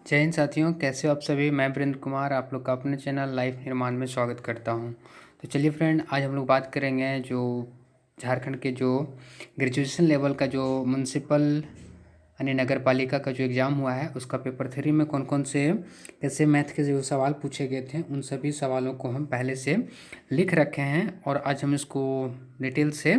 जय हिंद साथियों, कैसे हो आप सभी। मैं वीरेंद्र कुमार आप लोग का अपने चैनल लाइफ निर्माण में स्वागत करता हूं। तो चलिए फ्रेंड, आज हम लोग बात करेंगे जो झारखंड के जो ग्रेजुएशन लेवल का जो म्यूनसिपल यानी नगर पालिका का जो एग्ज़ाम हुआ है उसका पेपर 3 में कौन कौन से कैसे मैथ के जो सवाल पूछे गए थे उन सभी सवालों को हम पहले से लिख रखे हैं और आज हम इसको डिटेल से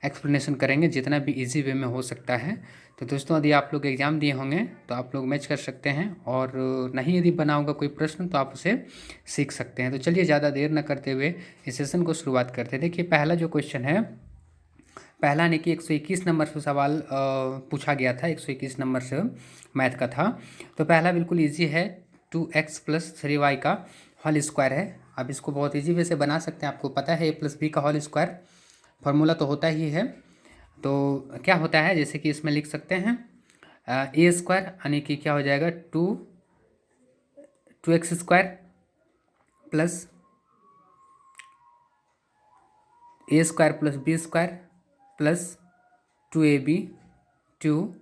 एक्सप्लेनेशन करेंगे जितना भी इजी वे में हो सकता है। तो दोस्तों, यदि आप लोग एग्ज़ाम दिए होंगे तो आप लोग मैच कर सकते हैं और नहीं यदि बना होगा कोई प्रश्न तो आप उसे सीख सकते हैं। तो चलिए ज़्यादा देर न करते हुए इस सेशन को शुरुआत करते हैं। देखिए, पहला जो क्वेश्चन है, पहला यानी कि 121 नंबर से सवाल पूछा गया था, 121 नंबर से मैथ का था। तो पहला बिल्कुल इजी है, 2x + 3y का होल स्क्वायर है। आप इसको बहुत इजी वे से बना सकते हैं। आपको पता है a + b का होल स्क्वायर फार्मूला तो होता ही है। तो क्या होता है, जैसे कि इसमें लिख सकते हैं a स्क्वायर यानी कि क्या हो जाएगा 2x square plus a square plus b square plus 2ab, 2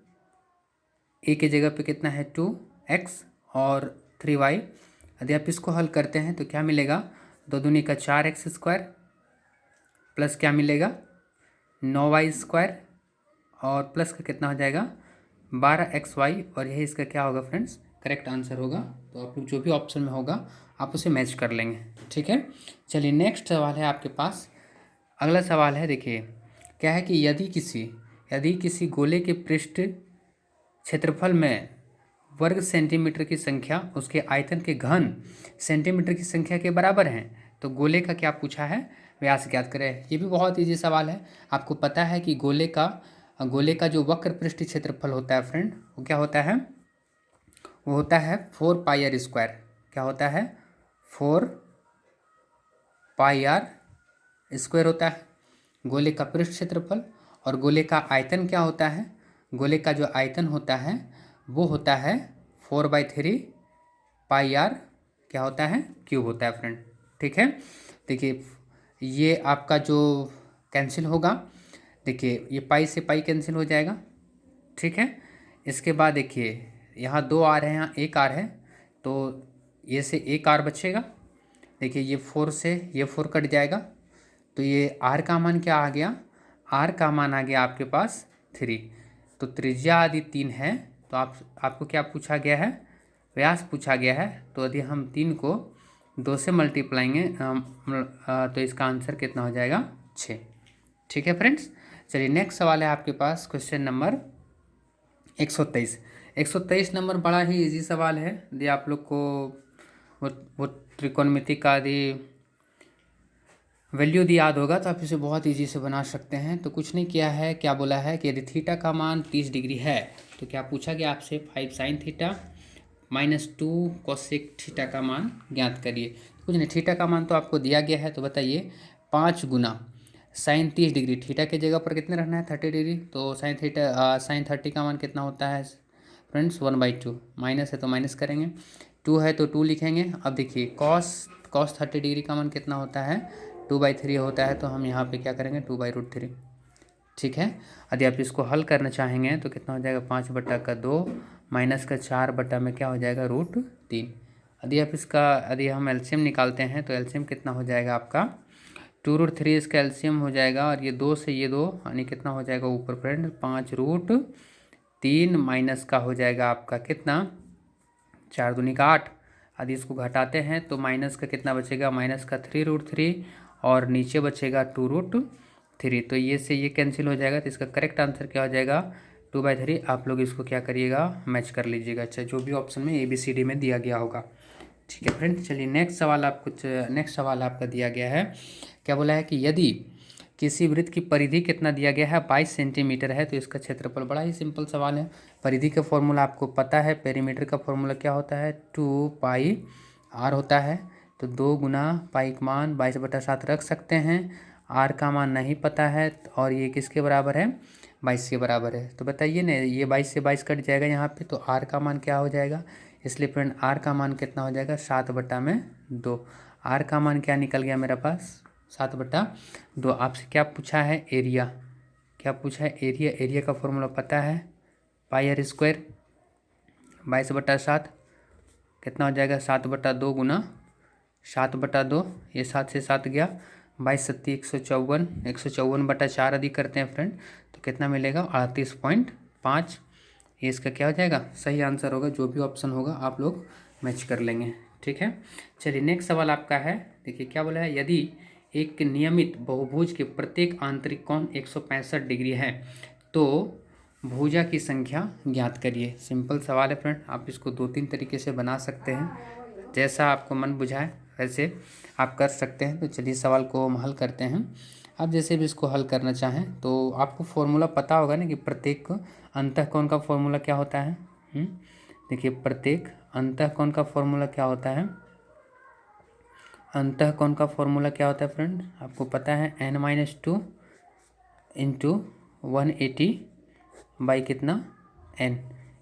ए की जगह पे कितना है 2x और 3y। यदि आप इसको हल करते हैं तो क्या मिलेगा, 2 दूनी का 4x स्क्वायर प्लस क्या मिलेगा 9y स्क्वायर और प्लस का कितना हो जाएगा 12xy। और यही इसका क्या होगा फ्रेंड्स, करेक्ट आंसर होगा। तो आप लोग जो भी ऑप्शन में होगा आप उसे मैच कर लेंगे। ठीक है, चलिए नेक्स्ट सवाल है आपके पास। अगला सवाल है, देखिए क्या है कि यदि किसी गोले के पृष्ठ क्षेत्रफल में वर्ग सेंटीमीटर की संख्या उसके आयतन के घन सेंटीमीटर की संख्या के बराबर है तो गोले का क्या पूछा है, व्यास ज्ञात करें। ये भी बहुत इजी सवाल है। आपको पता है कि गोले का जो वक्र पृष्ठ क्षेत्रफल होता है फ्रेंड, वो क्या होता है, वो होता है 4πr²। क्या होता है 4πr² होता है गोले का पृष्ठ क्षेत्रफल। और गोले का आयतन क्या होता है, गोले का जो आयतन होता है वो होता है 4/3πr क्या होता है क्यूब होता है फ्रेंड। ठीक है, देखिए ये आपका जो कैंसिल होगा, देखिए ये पाई से पाई कैंसिल हो जाएगा। ठीक है, इसके बाद देखिए यहाँ 2 आर है, यहाँ 1 आर है, तो ये से 1 आर बचेगा। देखिए ये 4 से ये 4 कट जाएगा, तो ये आर का मान क्या आ गया, आर का मान आ गया आपके पास 3। तो त्रिज्या यदि 3 है तो आपको क्या पूछा गया है, व्यास पूछा गया है। तो यदि हम 3 को 2 से मल्टीप्लाएंगे तो इसका आंसर कितना हो जाएगा 6। ठीक है फ्रेंड्स, चलिए नेक्स्ट सवाल है आपके पास, क्वेश्चन नंबर 123। 123 नंबर बड़ा ही इजी सवाल है। यदि आप लोग को वो त्रिकोणमिति का यदि वैल्यू यदि याद होगा तो आप इसे बहुत इजी से बना सकते हैं। तो कुछ नहीं किया है, क्या बोला है कि यदि थीटा का मान 30 डिग्री है तो क्या पूछा गया आपसे 5 sin थीटा -2 cosec थीटा का मान ज्ञात करिए। कुछ नहीं, थीटा का मान तो आपको दिया गया है, तो बताइए 5 गुना साइन 30 डिग्री, थीटा के जगह पर कितने रहना है 30 डिग्री, तो साइन 30 का मान कितना होता है फ्रेंड्स 1/2। माइनस है तो माइनस करेंगे, 2 है तो 2 लिखेंगे। अब देखिए कॉस 30 डिग्री का मान कितना होता है 2/3 होता है, तो हम यहाँ पे क्या करेंगे 2/√3। ठीक है, यदि आप इसको हल करना चाहेंगे तो कितना हो जाएगा 5/2 माइनस का 4 में क्या हो जाएगा √3। यदि हम एलसीएम निकालते हैं तो एलसीएम कितना हो जाएगा आपका 2√3 इसका एलसीएम हो जाएगा। और ये 2 से ये 2 यानी कितना हो जाएगा ऊपर फ्रेंड 5√3 माइनस का हो जाएगा आपका कितना 4 दूनी का 8। यदि इसको घटाते हैं तो माइनस का कितना बचेगा, माइनस का 3√3 और नीचे बचेगा 2√3। तो ये से ये कैंसिल हो जाएगा, तो इसका करेक्ट आंसर क्या हो जाएगा 2/3। आप लोग इसको क्या करिएगा मैच कर लीजिएगा, अच्छा जो भी ऑप्शन में ABCD में दिया गया होगा। ठीक है फ्रेंड, चलिए नेक्स्ट सवाल आपका दिया गया है। क्या बोला है कि यदि किसी वृत्त की परिधि कितना दिया गया है 22 सेंटीमीटर है तो इसका क्षेत्रफल, बड़ा ही सिंपल सवाल है। परिधि का फॉर्मूला आपको पता है, पेरीमीटर का फॉर्मूला क्या होता है 2πr होता है। तो 2 गुना पाई का मान 22/7 रख सकते हैं। आर का मान नहीं पता है और ये किसके बराबर है 22 के बराबर है। तो बताइए ना, ये 22 से 22 कट जाएगा यहाँ पे, तो आर का मान क्या हो जाएगा, इसलिए फ्रेंड आर का मान कितना हो जाएगा 7/2। आर का मान क्या निकल गया मेरे पास 7/2। आपसे क्या पूछा है एरिया, क्या पूछा है एरिया का फॉर्मूला पता है πr² 22/7 कितना हो जाएगा 7/2 गुना 7/2, ये 7 से 7 गया, 22×7 154, 154/4 यदि करते हैं फ्रेंड तो कितना मिलेगा 38.5। ये इसका क्या हो जाएगा, सही आंसर होगा। जो भी ऑप्शन होगा आप लोग मैच कर लेंगे, ठीक है। चलिए नेक्स्ट सवाल आपका है, देखिए क्या बोला है, यदि एक नियमित बहुभुज के प्रत्येक आंतरिक कोण 165 डिग्री है तो भुजा की संख्या ज्ञात करिए। सिंपल सवाल है फ्रेंड, आप इसको 2-3 तरीके से बना सकते हैं, जैसा आपको मन बुझाए वैसे आप कर सकते हैं। तो चलिए सवाल को हम हल करते हैं। आप जैसे भी इसको हल करना चाहें तो आपको फॉर्मूला पता होगा ना कि प्रत्येक अंतःकोण का फॉर्मूला क्या होता है। देखिए प्रत्येक अंतःकोण का फॉर्मूला क्या होता है, अंतःकोण का फॉर्मूला क्या होता है फ्रेंड, आपको पता है n-2 इंटू 180 बाई कितना n,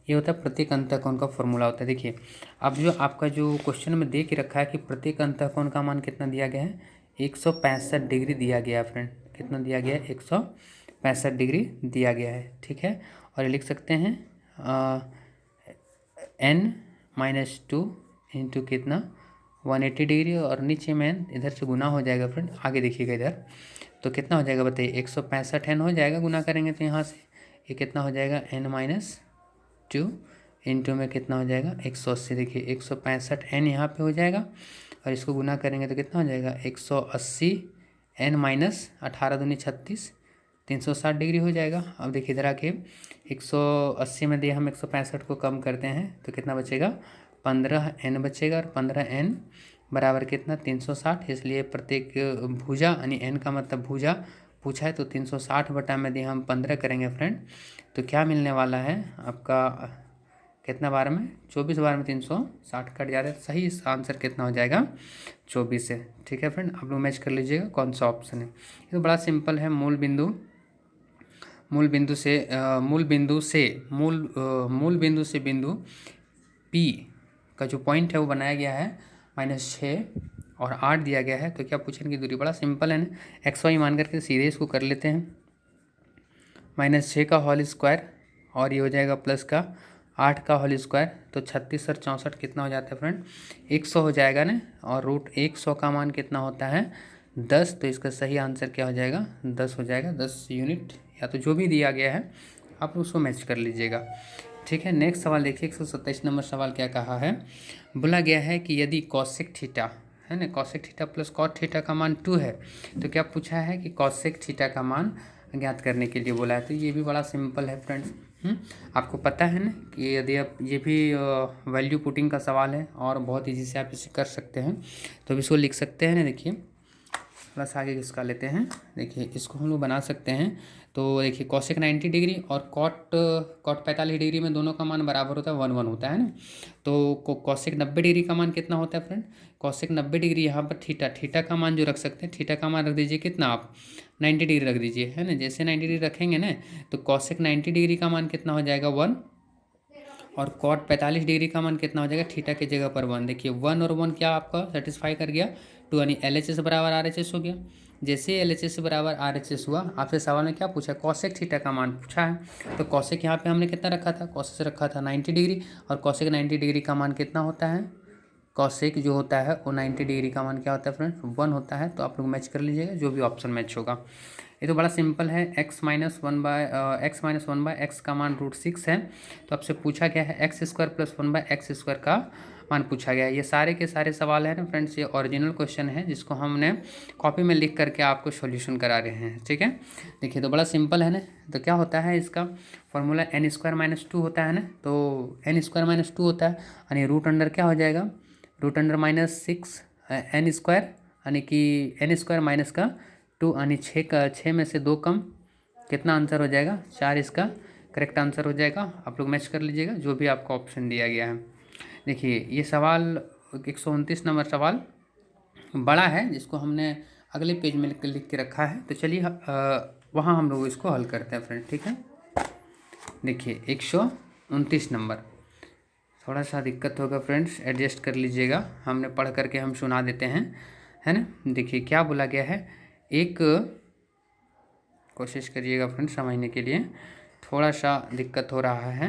ये होता है प्रत्येक अंतःकोण का फॉर्मूला होता है। देखिए अब जो आपका जो क्वेश्चन में दे के रखा है कि प्रत्येक अंतःकोण का मान कितना दिया गया है, 165 डिग्री दिया गया है फ्रेंड, कितना दिया गया है 165 डिग्री दिया गया है, ठीक है। और लिख सकते हैं n-2 इंटू कितना 180 डिग्री, और नीचे में इधर से गुना हो जाएगा फ्रेंड, आगे देखिएगा इधर तो कितना हो जाएगा बताइए 165 n हो जाएगा, गुना करेंगे तो यहाँ से ये कितना हो जाएगा n-2 इंटू में कितना हो जाएगा 180। देखिए 165 n यहाँ पे हो जाएगा और इसको गुना करेंगे तो कितना हो जाएगा 180 n-18 दूनी 36, 360 डिग्री हो जाएगा। अब देखिए इधर आके 180 में दिए हम 165 को कम करते हैं तो कितना बचेगा 15n बचेगा, और 15n बराबर कितना 360, इसलिए प्रत्येक भुजा यानी n का मतलब भुजा पूछा है तो 360 बटा में दिए हम 15 करेंगे फ्रेंड तो क्या मिलने वाला है आपका, कितना बार में 24 बार में 360 कट जा रहा है, सही इसका आंसर कितना हो जाएगा 24 है, ठीक है फ्रेंड। आप लोग मैच कर लीजिएगा कौन सा ऑप्शन है। ये तो बड़ा सिंपल है, मूल बिंदु से बिंदु P का जो पॉइंट है वो बनाया गया है -6 और 8 दिया गया है, तो क्या पूछने की दूरी, बड़ा सिंपल है ना, XY मान करके सीधे इसको कर लेते हैं, -6 का होल स्क्वायर और ये हो जाएगा प्लस का 8 का होल स्क्वायर, तो 36 और 64 कितना हो जाता है फ्रेंड 100 हो जाएगा ना, और √100 का मान कितना होता है 10, तो इसका सही आंसर क्या हो जाएगा 10 हो जाएगा, 10 यूनिट, या तो जो भी दिया गया है आप उसको मैच कर लीजिएगा, ठीक है। नेक्स्ट सवाल देखिए 127 नंबर सवाल क्या कहा है, बोला गया है कि यदि कॉसेक थीटा है ना, cosec theta plus cot theta का मान 2 है तो क्या पूछा है कि कॉसेक थीटा का मान ज्ञात करने के लिए बोला है। तो ये भी बड़ा सिंपल है फ्रेंड्स, आपको पता है ना कि यदि आप ये भी वैल्यू पुटिंग का सवाल है और बहुत ईजी से आप इसे कर सकते हैं, तो अब इसको लिख सकते हैं ना, देखिए थोड़ा सा आगे इसका लेते हैं, देखिए इसको हम लोग बना सकते हैं। तो देखिए कॉसेक 90 डिग्री और कॉट 45 डिग्री में दोनों का मान बराबर होता है 1 होता है ना, तो कॉसेक 90 डिग्री का मान कितना होता है फ्रेंड, कॉसेक 90 डिग्री यहाँ पर थीटा का मान जो रख सकते हैं, थीटा का मान रख दीजिए कितना आप 90 डिग्री रख दीजिए, है ना, जैसे 90 डिग्री रखेंगे ना तो कॉसेक 90 डिग्री का मान कितना हो जाएगा 1, और कॉट 45 डिग्री का मान कितना हो जाएगा थीटा की जगह पर 1। देखिए 1 और 1 क्या आपका सेटिस्फाई कर गया 2, यानी LHS बराबर RHS हो गया। जैसे LHS बराबर RHS हुआ, आपसे सवाल में क्या पूछा कॉसेक थीटा का मान पूछा है, तो कॉसेक यहाँ पे हमने कितना रखा था, कॉसेक रखा था 90 डिग्री, और कॉसेक 90 डिग्री का मान कितना होता है, कॉसेक जो होता है वो 90 डिग्री का मान क्या होता है फ्रेंड्स 1 होता है। तो आप लोग मैच कर लीजिएगा जो भी ऑप्शन मैच होगा। ये तो बड़ा सिंपल है, x-1/x का मान √6 है, तो आपसे पूछा गया है x² + 1/x² का मान पूछा गया है। ये सारे के सारे सवाल है ना फ्रेंड्स, ये ओरिजिनल क्वेश्चन है जिसको हमने कॉपी में लिख करके आपको सॉल्यूशन करा रहे हैं, ठीक है। देखिए तो बड़ा सिंपल है ना, तो क्या होता है इसका फॉर्मूला n² - 2 होता है ना, तो n² - 2 होता है, यानी √अंडर क्या हो जाएगा √अंडर -6 n², यानी कि n² माइनस का 2, यानी 6 में से 2 कम, कितना आंसर हो जाएगा 4, इसका करेक्ट आंसर हो जाएगा। आप लोग मैच कर लीजिएगा जो भी आपको ऑप्शन दिया गया है। देखिए ये सवाल 129 नंबर सवाल बड़ा है जिसको हमने अगले पेज में लिख के रखा है, तो चलिए वहाँ हम लोग इसको हल करते हैं फ्रेंड, ठीक है। देखिए 129 नंबर, थोड़ा सा दिक्कत होगा फ्रेंड्स, एडजस्ट कर लीजिएगा, हमने पढ़ करके हम सुना देते हैं, है ना। देखिए क्या बोला गया है, एक कोशिश करिएगा फ्रेंड्स समझने के लिए, थोड़ा सा दिक्कत हो रहा है।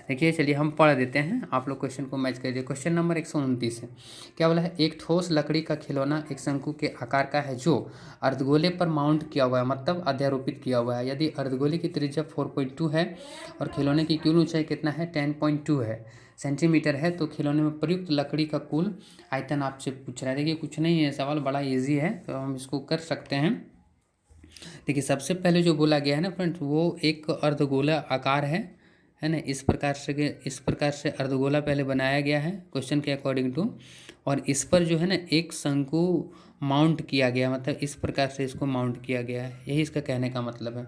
देखिए चलिए हम पढ़ देते हैं, आप लोग क्वेश्चन को मैच करिए। क्वेश्चन नंबर 129 है। क्या बोला है, एक ठोस लकड़ी का खिलौना एक शंकु के आकार का है जो अर्धगोले पर माउंट किया हुआ है, मतलब अध्यारोपित किया हुआ है। यदि अर्धगोले की त्रिज्या 4.2 है और खिलौने की कुल ऊंचाई कितना है 10.2 है सेंटीमीटर है, तो खिलौने में प्रयुक्त लकड़ी का कुल आयतन आपसे पूछ रहा है। देखिए कुछ नहीं है, सवाल बड़ा ईजी है, तो हम इसको कर सकते हैं। देखिए सबसे पहले जो बोला गया है ना फ्रेंड्स, वो एक अर्धगोला आकार है ना। इस प्रकार से अर्धगोला पहले बनाया गया है क्वेश्चन के अकॉर्डिंग टू, और इस पर जो है ना एक शंकु माउंट किया गया, मतलब इस प्रकार से इसको माउंट किया गया है, यही इसका कहने का मतलब है।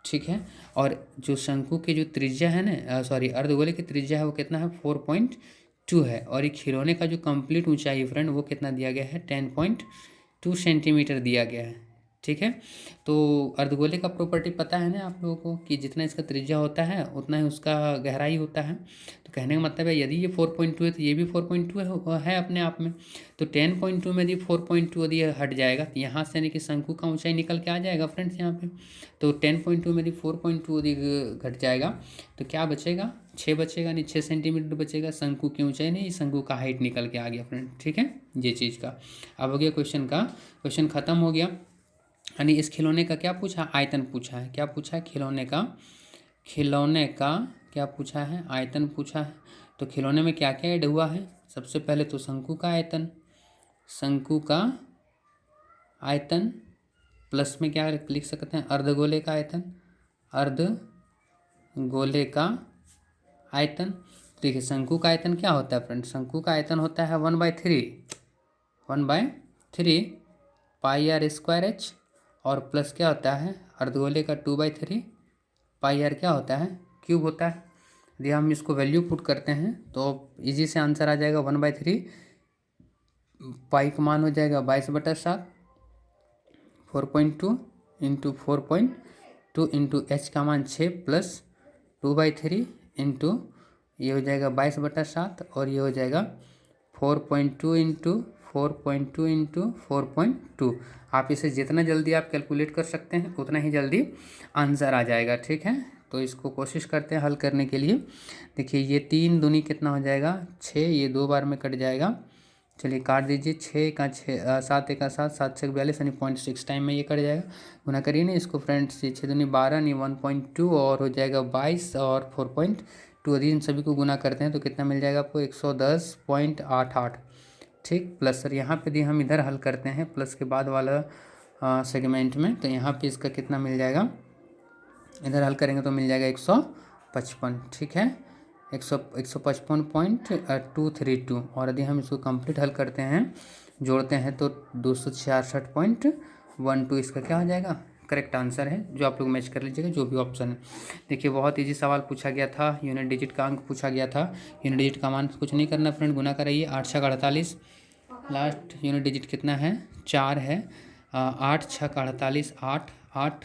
ठीक है, और जो शंकु की जो त्रिज्या है ना, सॉरी अर्धगोले की त्रिज्या है वो कितना है 4.2 है, और ये खिलौने का जो कंप्लीट ऊंचाई है फ्रेंड वो कितना दिया गया है 10.2 सेंटीमीटर दिया गया है। ठीक है, तो अर्धगोले का प्रॉपर्टी पता है ना आप लोगों को कि जितना इसका त्रिज्या होता है उतना ही उसका गहराई होता है। तो कहने का मतलब है यदि ये 4.2 है तो ये भी 4.2 है अपने आप में। तो 10.2 में यदि 4.2 यदि हट जाएगा तो यहाँ से यानी कि शंकु का ऊंचाई निकल के आ जाएगा फ्रेंड्स यहाँ पे। तो 10.2 में यदि 4.2 यदि घट जाएगा तो क्या बचेगा, 6 बचेगा, नहीं 6 सेंटीमीटर बचेगा। शंकु की ऊंचाई नहीं, शंकु का हाइट निकल के आ गया फ्रेंड। ठीक है, ये चीज़ का अब हो गया क्वेश्चन खत्म हो गया। यानी इस खिलौने का क्या पूछा, आयतन पूछा है। क्या पूछा है, खिलौने का क्या पूछा है, आयतन पूछा है। तो खिलौने में क्या क्या ऐड हुआ है, सबसे पहले तो शंकु का आयतन प्लस में क्या लिख सकते हैं, अर्धगोले का आयतन। देखिए शंकु का आयतन क्या होता है फ्रेंड, शंकु का आयतन होता है 1/3 पाई आर स्क्वायर एच, और प्लस क्या होता है अर्धगोले का 2/3 पाई आर क्या होता है क्यूब होता है। यदि हम इसको वैल्यू पुट करते हैं तो इजी से आंसर आ जाएगा 1/3 पाई का मान हो जाएगा 22/7 4.2 इंटू 4.2 इंटू एच का मान 6 प्लस 2/3 इंटू ये हो जाएगा 22/7 और ये हो जाएगा 4.2 इंटू 4.2 आप इसे जितना जल्दी आप कैलकुलेट कर सकते हैं उतना ही जल्दी आंसर आ जाएगा। ठीक है, तो इसको कोशिश करते हैं हल करने के लिए। देखिए ये 3 दूनी कितना हो जाएगा 6, ये 2 बार में कट जाएगा। चलिए काट दीजिए, 6 का 6 7 एक 7 7 से 42 यानी 0.6 टाइम में ये कट जाएगा। गुना करिए ना इसको फ्रेंड्स, 6 दूनी 12 नहीं 1.2 और हो जाएगा 22 और 4.2 यदि इन सभी को गुना करते हैं तो कितना मिल जाएगा आपको 110.88। ठीक, प्लस सर यहाँ पे भी हम इधर हल करते हैं प्लस के बाद वाला सेगमेंट में, तो यहाँ पे इसका कितना मिल जाएगा, इधर हल करेंगे तो मिल जाएगा 155। ठीक है, 155.232, और यदि हम इसको कंप्लीट हल करते हैं जोड़ते हैं तो 266.12 इसका क्या हो जाएगा, करेक्ट आंसर है, जो आप लोग मैच कर लीजिएगा जो भी ऑप्शन है। देखिए बहुत इजी सवाल पूछा गया था, यूनिट डिजिट का अंक पूछा गया था। यूनिट डिजिट का मान कुछ नहीं करना फ्रेंड, गुना कराइए 8 6 48, लास्ट यूनिट डिजिट कितना है 4 है। 8 6 48 8 8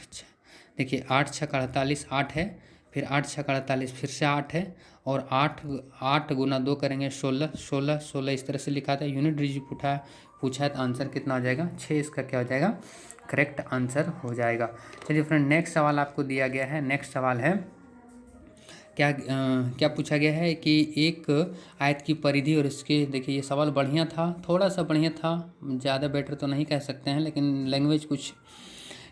देखिए 8 6 48 8 है, फिर 8 6 48 फिर से 8 है, और 8 गुना 2 करेंगे 16 16 16 इस तरह से लिखा था। यूनिट डिजिट पूछा है तो आंसर कितना हो जाएगा 6, इसका क्या हो जाएगा करेक्ट आंसर हो जाएगा। चलिए फ्रेंड नेक्स्ट सवाल आपको दिया गया है। नेक्स्ट सवाल है क्या पूछा गया है कि एक आयत की परिधि और इसके, देखिए ये सवाल बढ़िया था, थोड़ा सा बढ़िया था, ज़्यादा बेटर तो नहीं कह सकते हैं लेकिन लैंग्वेज कुछ।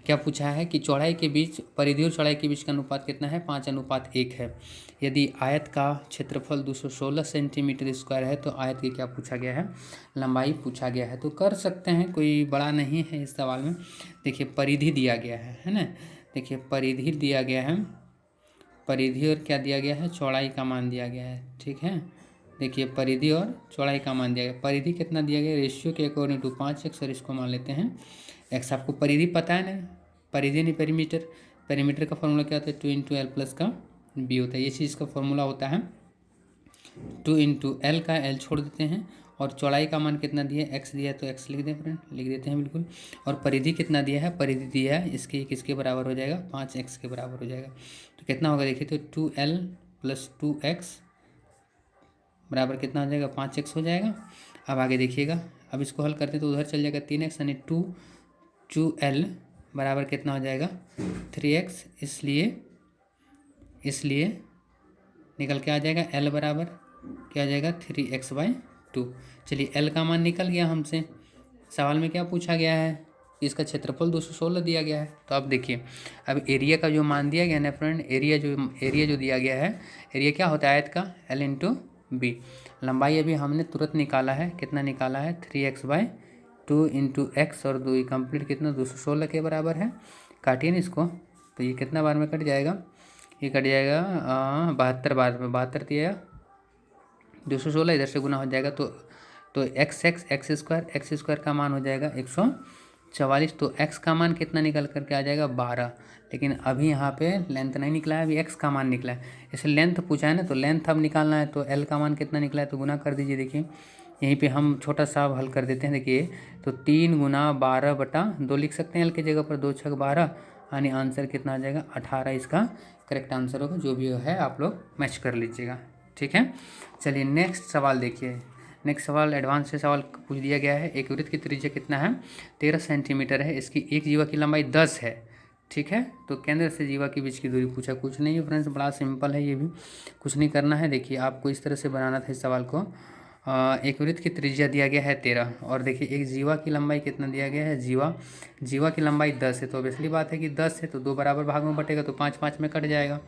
क्या पूछा है कि चौड़ाई के बीच, परिधि और चौड़ाई के बीच का अनुपात कितना है 5:1 है। यदि आयत का क्षेत्रफल 216 सेंटीमीटर स्क्वायर है तो आयत की क्या पूछा गया है, लंबाई पूछा गया है। तो कर सकते हैं, कोई बड़ा नहीं है इस सवाल में। देखिए परिधि दिया गया है ना, देखिए परिधि दिया गया है, परिधि और क्या दिया गया है चौड़ाई का मान दिया गया है। ठीक है, देखिए परिधि और चौड़ाई का मान दिया गया, परिधि कितना दिया गया रेशियो के अकॉर्डिंग टू 5x, और इसको मान लेते हैं x। आपको परिधि पता है ना, परिधि नहीं पेरीमीटर, पेरीमीटर का फॉर्मूला क्या होता है 2 इंटू एल प्लस का बी होता है, ये चीज़ का फॉर्मूला होता है 2 इंटू एल का एल छोड़ देते हैं, और चौड़ाई का मान कितना दिया है x दिया है तो x लिख दें फ्रेंड, लिख देते हैं बिल्कुल। और परिधि कितना दिया है, परिधि दिया है इसके किसके बराबर हो जाएगा 5x के बराबर हो जाएगा। तो कितना होगा देखिए, तो 2l प्लस 2x बराबर कितना हो जाएगा 5x हो जाएगा। अब आगे देखिएगा, अब इसको हल करते तो उधर चल जाएगा 3x, यानी 2l बराबर कितना हो जाएगा 3x। इसलिए निकल के आ जाएगा एल बराबर क्या आ जाएगा 3x/2। चलिए एल का मान निकल गया हमसे। सवाल में क्या पूछा गया है, इसका क्षेत्रफल 216 दिया गया है। तो अब देखिए, अब एरिया का जो मान दिया गया ना फ्रेंड, एरिया जो दिया गया है, एरिया क्या होता है आयत का, एल इंटू बी। लंबाई अभी हमने तुरंत निकाला है, कितना निकाला है 3x/2 इंटू एक्स और 2 कंप्लीट कितना 216 के बराबर है। काटिए ना इसको, तो ये कितना बार में कट जाएगा, ये कट जाएगा 72 बार में। 72 दिया 216 इधर से गुना हो जाएगा तो एक्स स्क्वायर का मान हो जाएगा 144। तो एक्स का मान कितना निकल करके आ जाएगा 12। लेकिन अभी यहाँ पे लेंथ नहीं निकला है, अभी एक्स का मान निकला है। इसे लेंथ पूछा है ना, तो लेंथ अब निकालना है। तो एल का मान कितना निकला है, तो गुना कर दीजिए। देखिए यहीं पे हम छोटा सा हल कर देते हैं। देखिए तो 3 गुना 12/2 लिख सकते हैं एल की जगह पर, 2 छक 12, यानी आंसर कितना आ जाएगा 18। इसका करेक्ट आंसर होगा। जो भी है आप लोग मैच कर लीजिएगा, ठीक है। चलिए नेक्स्ट सवाल देखिए। नेक्स्ट सवाल एडवांस से सवाल पूछ दिया गया है। एक वृत्त की त्रिज्या कितना है, 13 सेंटीमीटर है। इसकी एक जीवा की लंबाई 10 है, ठीक है। तो केंद्र से जीवा के बीच की दूरी पूछा, कुछ नहीं है फ्रेंड्स, बड़ा सिंपल है, ये भी कुछ नहीं करना है। देखिए आपको इस तरह से बनाना था इस सवाल को। एक वृत्त की त्रिज्या दिया गया है 13, और देखिए एक जीवा की लंबाई कितना दिया गया है, जीवा की लंबाई 10 है। तो ऑब्वियसली बात है कि 10 है तो 2 बराबर भाग में बटेगा, तो 5-5 में कट जाएगा,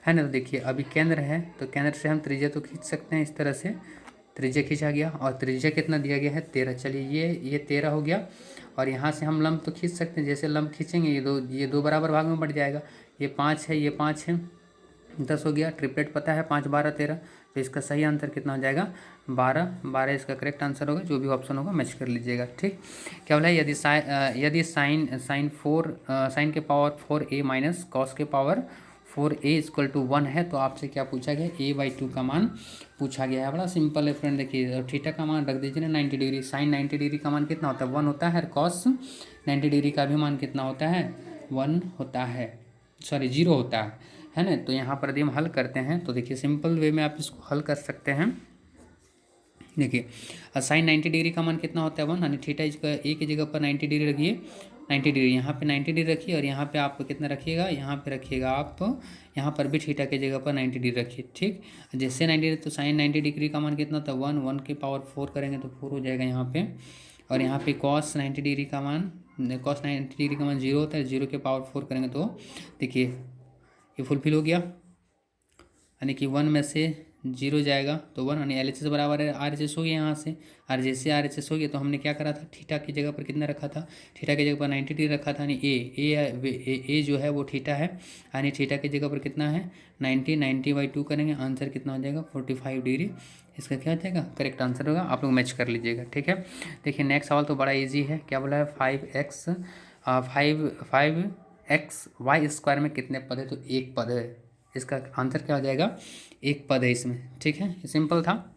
है ना। तो देखिए अभी केंद्र है, तो केंद्र से हम त्रिज्या तो खींच सकते हैं इस तरह से। त्रिज्या खींचा गया और त्रिज्या कितना दिया गया है 13। चलिए ये 13 हो गया, और यहाँ से हम लंब तो खींच सकते हैं। जैसे लंब खींचेंगे ये दो बराबर भाग में बट जाएगा। ये 5 है, ये 5 है, 10 हो गया। ट्रिपलेट पता है 5, 12, 13। तो इसका सही आंसर कितना हो जाएगा 12 इसका करेक्ट आंसर होगा। जो भी ऑप्शन होगा मैच कर लीजिएगा, ठीक। क्या बोला है, यदि साइन के पावर 4a माइनस कॉस के पावर 4a इक्वल टू 1 है, तो आपसे क्या पूछा गया, a/2 का मान पूछा गया है। बड़ा सिंपल है फ्रेंड। देखिए थीटा का मान रख दीजिए ना 90 डिग्री। साइन 90 डिग्री का मान कितना होता है 1 होता है, और कॉस 90 डिग्री का भी मान कितना होता है 1 होता है, सॉरी 0 होता है ना। तो यहाँ पर यदि हम हल करते हैं तो देखिए सिंपल वे में आप इसको हल कर सकते हैं। देखिए साइन 90 डिग्री का मान कितना होता है 1, यानी थीटा इसका ए की जगह पर 90 डिग्री रखिए, 90 डिग्री यहाँ पे 90 डिग्री रखिए, और यहाँ पे आप कितना रखिएगा, यहाँ पे रखिएगा आप, यहाँ पर भी थीटा की जगह पर 90 डिग्री रखिए, ठीक। जैसे 90 डिग्री, तो साइन 90 डिग्री का मान कितना होता है 1 के पावर 4 करेंगे तो 4 हो जाएगा यहाँ पे। और यहाँ पे कॉस 90 डिग्री का मान 0 होता है, 0 के पावर 4 करेंगे तो देखिए ये फुलफिल हो गया, यानी कि 1 में से 0 जाएगा तो 1, यानी LHS बराबर है RHS हो गया। यहाँ से जैसे RHS हो गया तो हमने क्या करा था, थीटा की जगह पर कितना रखा था, थीटा की जगह पर 90 डिग्री रखा था, यानी ए जो है वो थीटा है, यानी थीटा की जगह पर कितना है 90/2 करेंगे, आंसर कितना हो जाएगा 45 डिग्री। इसका क्या हो जाएगा करेक्ट आंसर होगा। आप लोग मैच कर लीजिएगा, ठीक है। देखिए नेक्स्ट सवाल तो बड़ा ईजी है। क्या बोला है 5x/y² में कितने पद है, तो एक पद है। इसका आंसर क्या हो जाएगा, एक पद है इसमें, ठीक है। ये सिंपल था।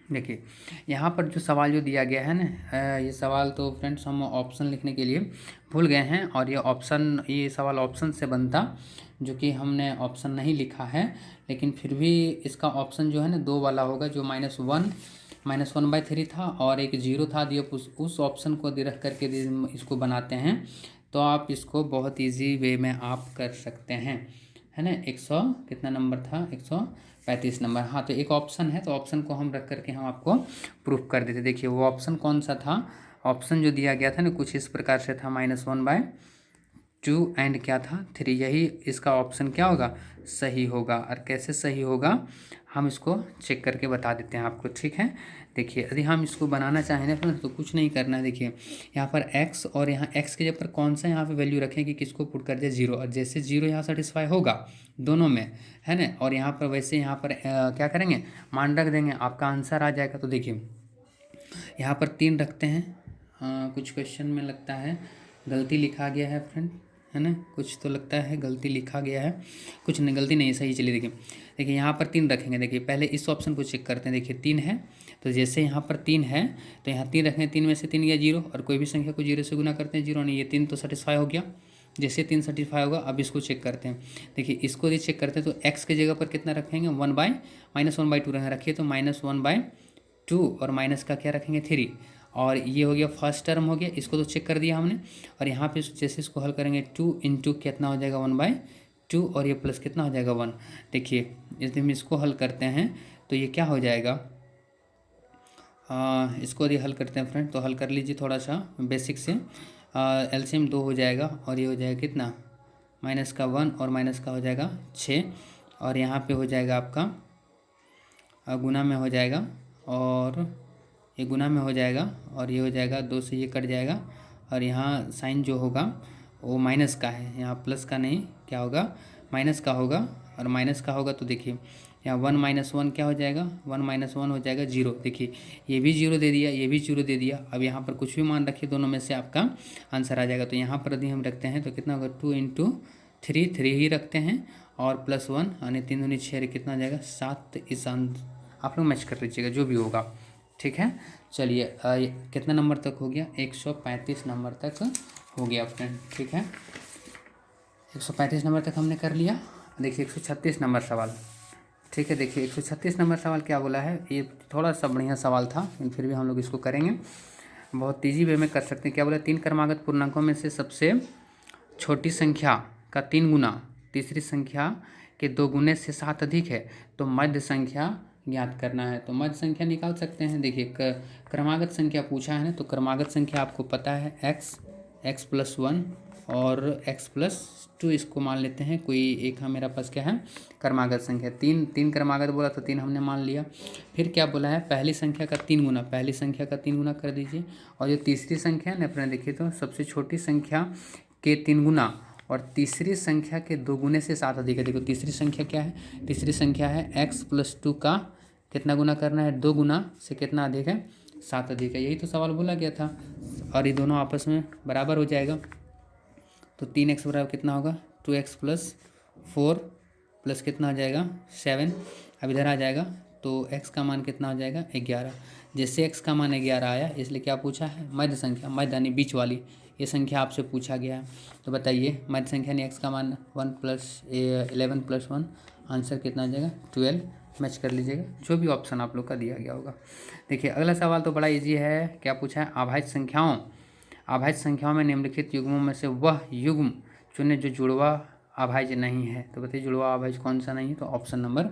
देखिए यहाँ पर जो सवाल जो दिया गया है ना, ये सवाल तो फ्रेंड्स हम ऑप्शन लिखने के लिए भूल गए हैं, और ये सवाल ऑप्शन से बनता, जो कि हमने ऑप्शन नहीं लिखा है। लेकिन फिर भी इसका ऑप्शन जो है ना 2 वाला होगा, जो -1/3 था और एक 0 था। दिए उस ऑप्शन को रख करके इसको बनाते हैं, तो आप इसको बहुत ईजी वे में आप कर सकते हैं, है ना। 100 कितना नंबर था 135 नंबर। हाँ तो एक ऑप्शन है, तो ऑप्शन को हम रख करके हम आपको प्रूफ कर देते। देखिए वो ऑप्शन कौन सा था, ऑप्शन जो दिया गया था ना कुछ इस प्रकार से था, -1/2 एंड क्या था 3। यही इसका ऑप्शन क्या होगा सही होगा। और कैसे सही होगा हम इसको चेक करके बता देते हैं आपको, ठीक है। देखिए यदि हम इसको बनाना चाहें ना फ्रेंड्स, तो कुछ नहीं करना है। देखिए यहाँ पर x, और यहाँ x के जगह पर कौन सा यहाँ पे वैल्यू रखें कि किसको पुट कर दिया 0, और जैसे 0 यहाँ सेटिस्फाई होगा दोनों में, है ना। और यहाँ पर वैसे यहाँ पर क्या करेंगे मान रख देंगे, आपका आंसर आ जाएगा। तो देखिए यहाँ पर 3 रखते हैं। कुछ क्वेश्चन में लगता है गलती लिखा गया है फ्रेंड, है ना, कुछ तो लगता है गलती लिखा गया है, कुछ नहीं गलती नहीं सही। चलिए देखिए यहाँ पर 3 रखेंगे। देखिए पहले इस ऑप्शन को चेक करते हैं। देखिए 3 है, तो जैसे यहाँ पर 3 है तो यहाँ 3 रखेंगे, 3 में से 3 गया 0, और कोई भी संख्या को 0 से गुना करते हैं 0, नहीं ये 3 तो सेटिस्फाई हो गया। जैसे 3 सेटिस्फाई होगा, अब इसको चेक करते हैं। देखिए इसको यदि चेक करते हैं तो x की जगह पर कितना रखेंगे -1/2 रखिए, तो -1/2, और माइनस का क्या रखेंगे 3, और ये हो गया फर्स्ट टर्म हो गया, इसको तो चेक कर दिया हमने। और यहाँ पे जैसे इसको हल करेंगे 2 इंटू कितना हो जाएगा 1/2, 2 और ये प्लस कितना हो जाएगा 1। देखिए यदि हम इसको हल करते हैं तो ये क्या हो जाएगा, इसको यदि हल करते हैं फ्रेंड तो हल कर लीजिए थोड़ा सा बेसिक से। एलसीएम 2 हो जाएगा और ये हो जाएगा कितना, माइनस का 1 और माइनस का हो जाएगा 6 और यहाँ पे हो जाएगा आपका गुना में हो जाएगा और ये गुना में हो जाएगा और ये हो जाएगा 2 से ये कट जाएगा और यहाँ साइन जो होगा वो माइनस का है, यहाँ प्लस का नहीं, क्या होगा माइनस का होगा। और माइनस का होगा तो देखिए यहाँ 1 माइनस 1 क्या हो जाएगा, 1 माइनस 1 हो जाएगा 0। देखिए ये भी 0 दे दिया, ये भी 0 दे दिया। अब यहाँ पर कुछ भी मान रखिए, दोनों में से आपका आंसर आ जाएगा। तो यहाँ पर यदि हम रखते हैं तो कितना होगा 2 इंटू 3 ही रखते हैं और प्लस 1 यानी 3 दूनी 6 कितना हो जाएगा 7। इस आप लोग मैच कर लीजिएगा जो भी होगा, ठीक है। चलिए कितना नंबर तक हो गया, 135 नंबर तक हो गया फ्रेंड, ठीक है। 135 नंबर तक हमने कर लिया। देखिए 136 नंबर सवाल, ठीक है। देखिए 136 नंबर सवाल क्या बोला है, ये थोड़ा सा बढ़िया सवाल था लेकिन फिर भी हम लोग इसको करेंगे, बहुत तेज़ी वे में कर सकते हैं। क्या बोला, 3 क्रमागत पूर्णांकों में से सबसे छोटी संख्या का 3 गुना तीसरी संख्या के 2 गुने से 7 अधिक है तो मध्य संख्या ज्ञात करना है। तो मध्य संख्या निकाल सकते हैं। देखिए क्रमागत संख्या पूछा है ना, तो क्रमागत संख्या आपको पता है x प्लस 1 और x प्लस 2, इसको मान लेते हैं कोई एक। मेरा पास क्या है क्रमागत संख्या, तीन क्रमागत बोला तो 3 हमने मान लिया। फिर क्या बोला है, पहली संख्या का 3 गुना, पहली संख्या का 3 गुना कर दीजिए। और जो तीसरी संख्या है ना अपने देखिए तो सबसे छोटी संख्या के 3 गुना और तीसरी संख्या के 2 गुने से 7 अधिक है। देखो तीसरी संख्या क्या है, तीसरी संख्या है x प्लस 2 का कितना गुना करना है, 2 गुना से कितना अधिक है 7 अधिक है। यही तो सवाल बोला गया था। और ये दोनों आपस में बराबर हो जाएगा तो 3x बराबर कितना होगा 2x प्लस 4 प्लस कितना हो जाएगा 7। अब इधर आ जाएगा तो x का मान कितना हो जाएगा 11। जैसे x का मान 11 आया इसलिए क्या पूछा है, मध्य संख्या, मध्य यानी बीच वाली ये संख्या आपसे पूछा गया है। तो बताइए मध्य संख्या यानी x का मान 11 प्लस 1, आंसर कितना आ जाएगा 12। मैच कर लीजिएगा जो भी ऑप्शन आप लोग का दिया गया होगा। देखिए अगला सवाल तो बड़ा इजी है। क्या पूछा है, अभाज्य संख्याओं में निम्नलिखित युग्मों में से वह युग्म चुने जो जुड़वा अभाज्य नहीं है। तो बताइए जुड़वा अभाज्य कौन सा नहीं है, तो ऑप्शन नंबर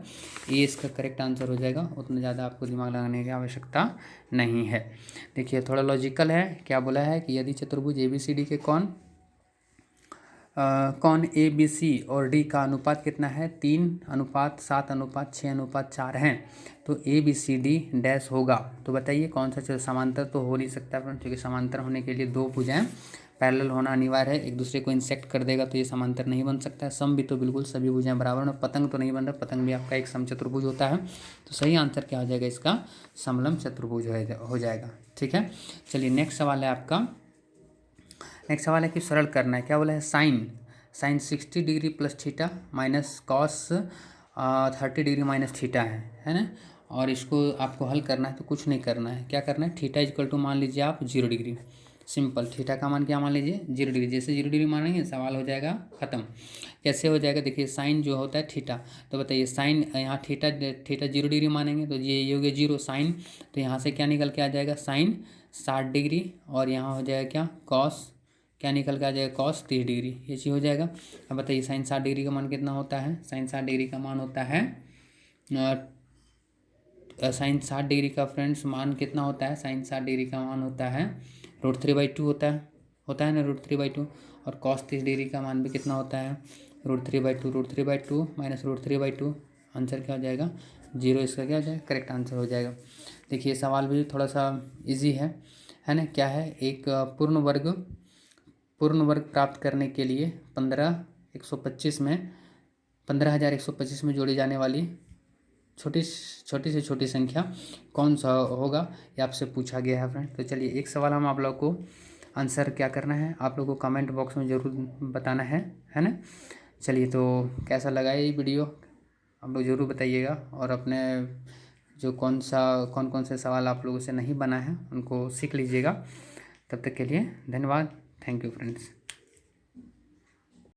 ए इसका करेक्ट आंसर हो जाएगा। उतना ज़्यादा आपको दिमाग लगाने की आवश्यकता नहीं है। देखिए थोड़ा लॉजिकल है। क्या बोला है कि यदि चतुर्भुज ABCD के कौन ABC और D का अनुपात कितना है 3:7:6:4 हैं तो ABCD डैश होगा। तो बताइए कौन सा, समांतर तो हो नहीं सकता क्योंकि समांतर होने के लिए 2 भुजाएं पैरेलल होना अनिवार्य है। एक दूसरे को इंसेक्ट कर देगा तो ये समांतर नहीं बन सकता है। सम भी तो बिल्कुल सभी भुजाएं बराबर में, पतंग तो नहीं बन रहा, पतंग भी आपका एक समचतुर्भुज होता है। तो सही आंसर क्या हो जाएगा इसका, समलंब चतुर्भुज हो जाएगा, ठीक है। चलिए नेक्स्ट सवाल है आपका, नेक्स्ट सवाल है कि सरल करना है। क्या बोला है, sine 60 degree plus theta minus cos 30 degree minus theta है ना। और इसको आपको हल करना है तो कुछ नहीं करना है। क्या करना है, थीटा इक्वल टू मान लीजिए आप 0 डिग्री, सिंपल। थीटा का मान क्या मान लीजिए 0 डिग्री। जैसे 0 डिग्री मानेंगे सवाल हो जाएगा ख़त्म। कैसे हो जाएगा, देखिए साइन जो होता है थीटा, तो बताइए साइन यहाँ थीटा 0 डिग्री मानेंगे तो ये हो गया 0 साइन, तो यहाँ से क्या निकल के आ जाएगा साइन 60 डिग्री और यहाँ हो जाएगा क्या कॉस, क्या निकल के आ जाएगा कॉस 30 डिग्री, ये चीज़ हो जाएगा। अब बताइए साइन 60 डिग्री का मान कितना होता है, साइन 60 डिग्री का मान होता है साइन 60 डिग्री का फ्रेंड्स मान कितना होता है, साइन 60 डिग्री का मान होता है √3/2 होता है ना √3/2। और कॉस 30 डिग्री का मान भी कितना होता है √3/2 माइनस √3/2, आंसर क्या हो जाएगा 0। इसका क्या हो जाएगा करेक्ट आंसर हो जाएगा। देखिए सवाल भी थोड़ा सा इजी है ना। क्या है, एक पूर्ण वर्ग प्राप्त करने के लिए 15,125 में जोड़ी जाने वाली छोटी से छोटी संख्या कौन सा होगा, ये आपसे पूछा गया है फ्रेंड। तो चलिए एक सवाल हम आप लोग को आंसर क्या करना है, आप लोग को कमेंट बॉक्स में ज़रूर बताना है ना। चलिए तो कैसा लगा ये वीडियो आप लोग ज़रूर बताइएगा। और अपने जो कौन कौन से सवाल आप लोगों से नहीं बना है उनको सीख लीजिएगा। तब तक के लिए धन्यवाद, थैंक यू फ्रेंड्स।